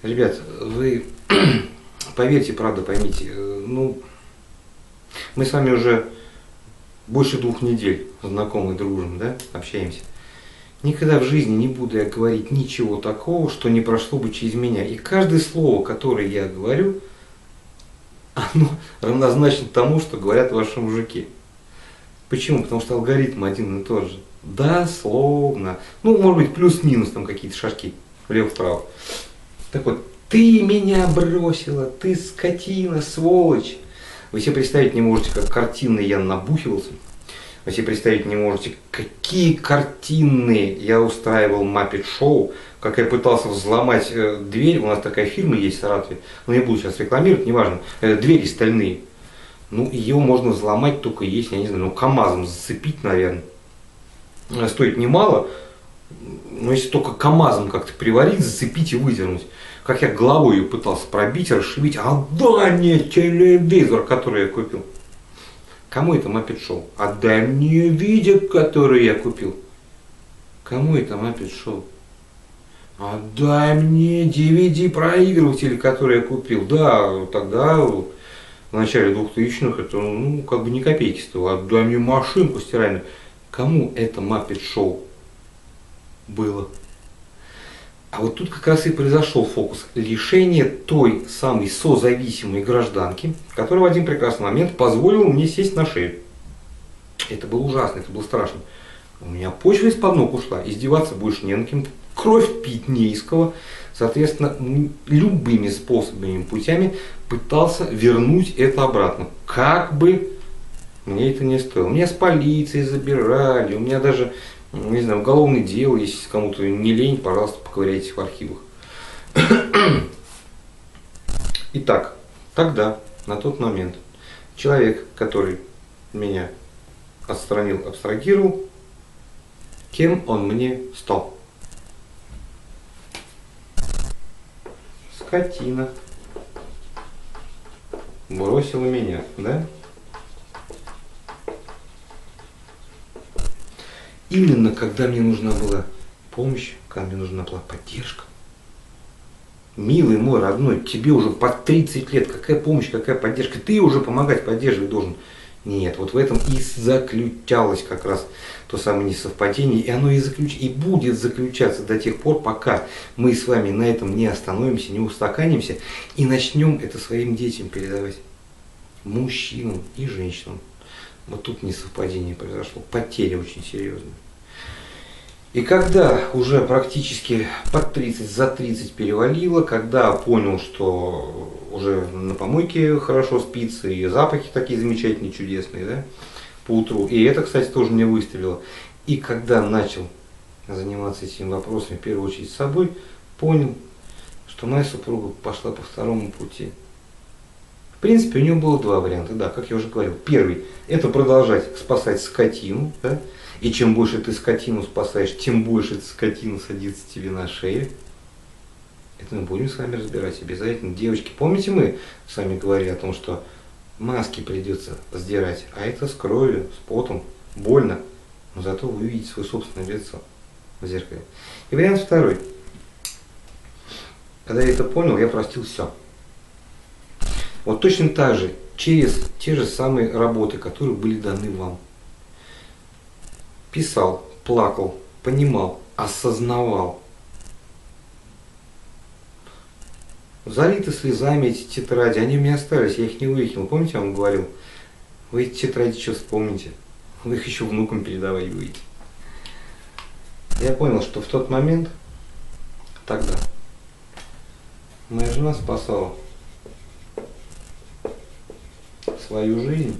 Ребят, вы поверьте, правда, поймите, ну, мы с вами уже больше 2 недель знакомы, дружим, да, общаемся. Никогда в жизни не буду я говорить ничего такого, что не прошло бы через меня. И каждое слово, которое я говорю, оно равнозначно тому, что говорят ваши мужики. Почему? Потому что алгоритм один и тот же. Дословно. Ну, может быть, плюс-минус там какие-то шажки влево-вправо. Так вот, ты меня бросила, ты скотина, сволочь. Вы себе представить не можете, как картинно я набухивался. Вы себе представить не можете, какие картины я устраивал маппет-шоу, как я пытался взломать дверь. У нас такая фирма есть в Саратове, но я буду сейчас рекламировать, неважно, двери стальные. Ну, ее можно взломать только если, я не знаю, ну, КамАЗом зацепить, наверное. Стоит немало, но если только КамАЗом как-то приварить, зацепить и выдернуть. Как я головой ее пытался пробить, расшибить. Отдай мне телевизор, который я купил. Кому это маппет-шоу? Отдай мне видео, которое я купил. Кому это маппет-шоу? Отдай мне DVD-проигрыватель, который я купил. Да, тогда в начале 2000-х это, ну, как бы ни копейки стоило. Отдай мне машинку стиральную. Кому это маппет-шоу было? А вот тут как раз и произошел фокус. Лишение той самой созависимой гражданки, которая в один прекрасный момент позволила мне сесть на шею. Это было ужасно, это было страшно. У меня почва из-под ног ушла, издеваться больше не на кем. Кровь пить не из кого. Соответственно, любыми способами, путями пытался вернуть это обратно. Как бы мне это не стоило. Меня с полицией забирали, у меня даже, не знаю, уголовное дело, если кому-то не лень, пожалуйста, поковыряйтесь в архивах. Итак, тогда, на тот момент, человек, который меня отстранил, абстрагировал, кем он мне стал? Скотина. Бросила меня, да? Именно когда мне нужна была помощь, когда мне нужна была поддержка. Милый мой родной, тебе уже по 30 лет, какая помощь, какая поддержка, ты уже помогать, поддерживать должен. Нет, вот в этом и заключалось как раз то самое несовпадение, и оно и будет заключаться до тех пор, пока мы с вами на этом не остановимся, не устаканимся и начнем это своим детям передавать, мужчинам и женщинам. Вот тут несовпадение произошло, потеря очень серьезная. И когда уже практически под 30, за 30 перевалило, когда понял, что уже на помойке хорошо спится, и запахи такие замечательные, чудесные, да, по утру. И это, кстати, тоже мне выстрелило. И когда начал заниматься этими вопросами, в первую очередь с собой, понял, что моя супруга пошла по второму пути. В принципе, у нее было 2 варианта, да, как я уже говорил. Первый – это продолжать спасать скотину, да, и чем больше ты скотину спасаешь, тем больше эта скотина садится тебе на шею. Это мы будем с вами разбирать обязательно. Девочки, помните, мы с вами говорили о том, что маски придется сдирать, а это с кровью, с потом, больно, но зато вы увидите свое собственное лицо в зеркале. И вариант второй. Когда я это понял, я простил все. Вот точно так же, через те же самые работы, которые были даны вам. Писал, плакал, понимал, осознавал. Залиты слезами эти тетради, они у меня остались, я их не выкинул. Помните, я вам говорил, вы эти тетради что вспомните? Вы их еще внукам передавать будете. Я понял, что в тот момент, тогда, моя жена спасала свою жизнь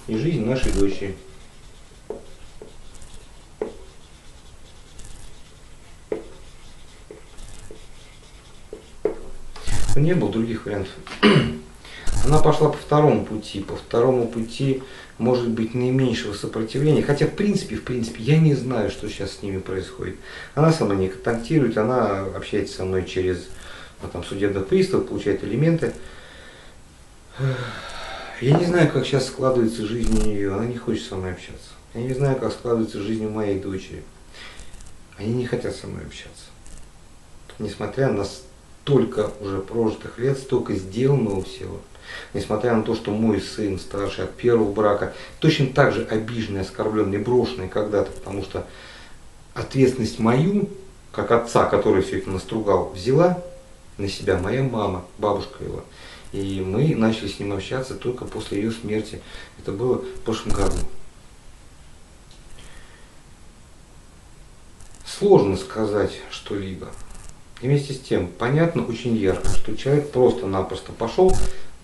и жизнь нашей дочери. Не было других вариантов. Она пошла по второму пути. По второму пути может быть наименьшего сопротивления. Хотя в принципе, я не знаю, что сейчас с ними происходит. Она со мной не контактирует, она общается со мной через там, судебных приставов, получает элементы. Я не знаю, как сейчас складывается жизнь у нее. Она не хочет со мной общаться. Я не знаю, как складывается жизнь у моей дочери. они не хотят со мной общаться. Несмотря на столько уже прожитых лет, столько сделанного всего, несмотря на то, что мой сын старший от первого брака, точно так же обиженный, оскорбленный, брошенный когда-то, потому что ответственность мою, как отца, который все это настругал, взяла на себя моя мама, бабушка его. И мы начали с ним общаться только после ее смерти. Это было в прошлом году. Сложно сказать что-либо. И вместе с тем, понятно очень ярко, что человек просто-напросто пошел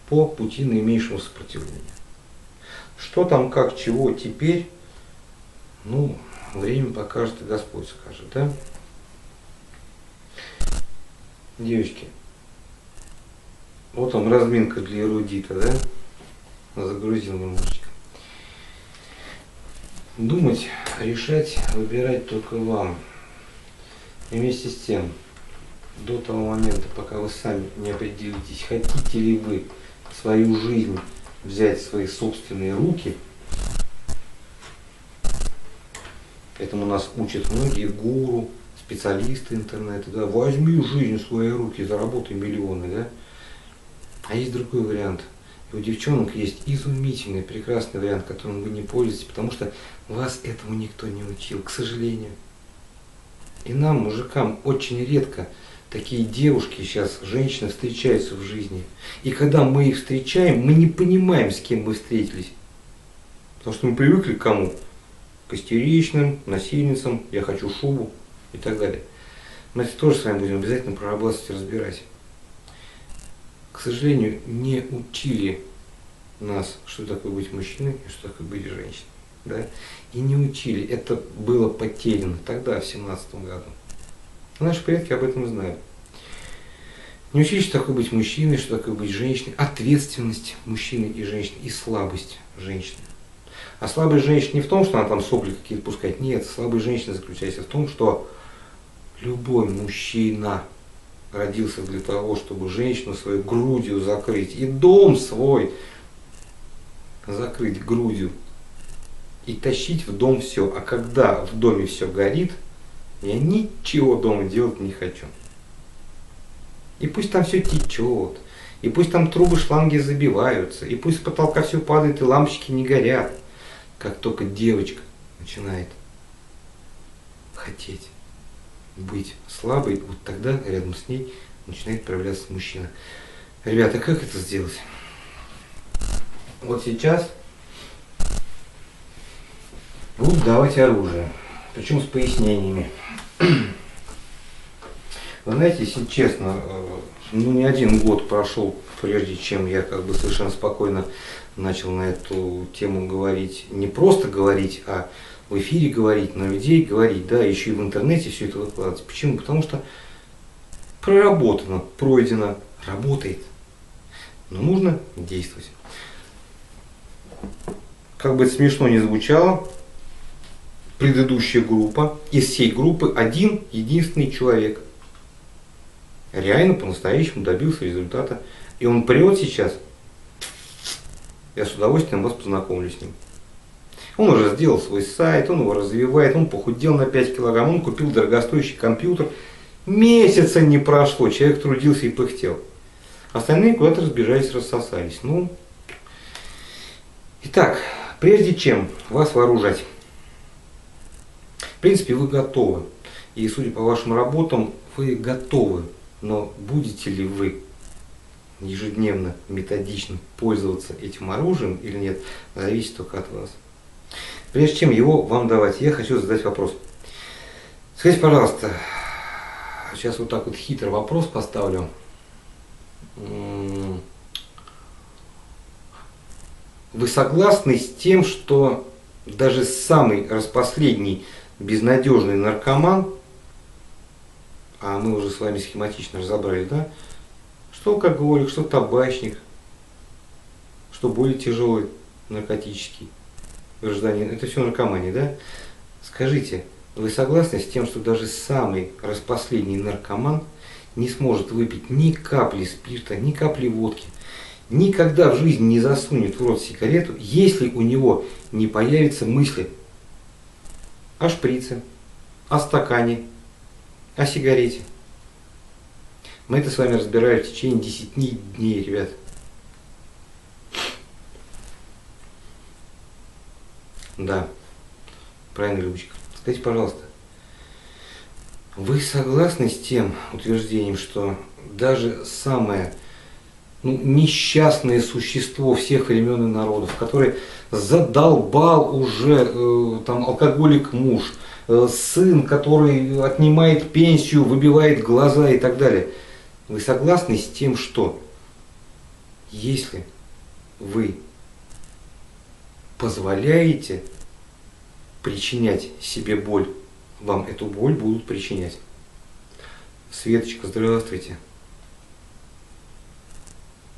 по пути наименьшего сопротивления. Что там, как, чего теперь, ну, время покажет и Господь скажет, да? Девочки, вот там разминка для эрудита, да? Загрузил немножечко. Думать, решать, выбирать только вам. И вместе с тем, до того момента, пока вы сами не определитесь, хотите ли вы свою жизнь взять в свои собственные руки, этому нас учат многие гуру, специалисты интернета, да, возьми жизнь в свои руки, заработай миллионы, да. А есть другой вариант. И у девчонок есть изумительный, прекрасный вариант, которым вы не пользуетесь, потому что вас этому никто не учил, к сожалению. И нам, мужикам, очень редко такие девушки сейчас, женщины, встречаются в жизни. И когда мы их встречаем, мы не понимаем, с кем мы встретились. Потому что мы привыкли к кому? К истеричным, насильницам, я хочу шубу и так далее. Мы это тоже с вами будем обязательно прорабатывать и разбирать. К сожалению, не учили нас, что такое быть мужчиной и что такое быть женщиной. Да? И не учили. Это было потеряно тогда, в 17-м году. Наши предки об этом знали. Не учили, что такое быть мужчиной, что такое быть женщиной, ответственность мужчины и женщины и слабость женщины. А слабость женщины не в том, что она там сопли какие-то пускает. Нет, слабость женщины заключается в том, что любой мужчина родился для того, чтобы женщину свою грудью закрыть и дом свой закрыть грудью и тащить в дом все. А когда в доме все горит, я ничего дома делать не хочу. И пусть там все течет, и пусть там трубы, шланги забиваются, и пусть с потолка все падает и лампочки не горят. Как только девочка начинает хотеть быть слабой, вот тогда рядом с ней начинает проявляться мужчина. Ребята, как это сделать? Вот сейчас буду давать оружие, причем с пояснениями. Вы знаете, если честно, ну не один год прошел, прежде чем я как бы совершенно спокойно начал на эту тему говорить, не просто говорить, а в эфире говорить, на людей говорить, да, еще и в интернете все это выкладывать. Почему? Потому что проработано, пройдено, работает. Но нужно действовать. Как бы это смешно ни звучало, предыдущая группа, из всей группы один единственный человек реально по-настоящему добился результата. И он прет сейчас. Я с удовольствием вас познакомлю с ним. Он уже сделал свой сайт, он его развивает, он похудел на 5 килограмм, он купил дорогостоящий компьютер. Месяца не прошло, человек трудился и пыхтел. Остальные куда-то разбежались, рассосались. Ну, итак, прежде чем вас вооружать, в принципе, вы готовы. И судя по вашим работам, вы готовы. Но будете ли вы ежедневно, методично пользоваться этим оружием или нет, зависит только от вас. Прежде чем его вам давать, я хочу задать вопрос. Скажите, пожалуйста, сейчас вот так вот хитрый вопрос поставлю. Вы согласны с тем, что даже самый распоследний безнадежный наркоман, а мы уже с вами схематично разобрали, да, что алкоголик, что табачник, что более тяжелый наркотический гражданин, это все наркомания, да? Скажите, вы согласны с тем, что даже самый распоследний наркоман не сможет выпить ни капли спирта, ни капли водки, никогда в жизни не засунет в рот сигарету, если у него не появятся мысли о шприце, о стакане, о сигарете. Мы это с вами разбирали в течение 10 дней, ребят. Да, правильно, Любочка. Скажите, пожалуйста, вы согласны с тем утверждением, что даже самое несчастное существо всех времен и народов, который задолбал уже там алкоголик муж, сын, который отнимает пенсию, выбивает глаза и так далее, вы согласны с тем, что если вы позволяете причинять себе боль, вам эту боль будут причинять? Светочка, здравствуйте.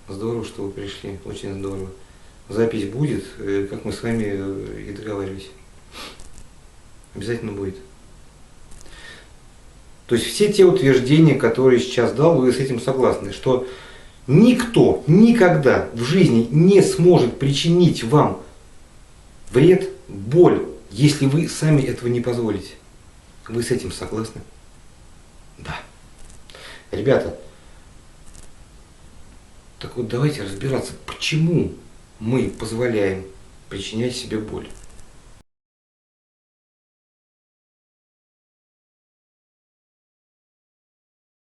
Здорово, что вы пришли, очень здорово. Запись будет, как мы с вами и договаривались. Обязательно будет. То есть все те утверждения, которые сейчас дал, вы с этим согласны, что никто никогда в жизни не сможет причинить вам вред, боль, если вы сами этого не позволите. Вы с этим согласны? Да. Ребята, так вот давайте разбираться, почему мы позволяем причинять себе боль.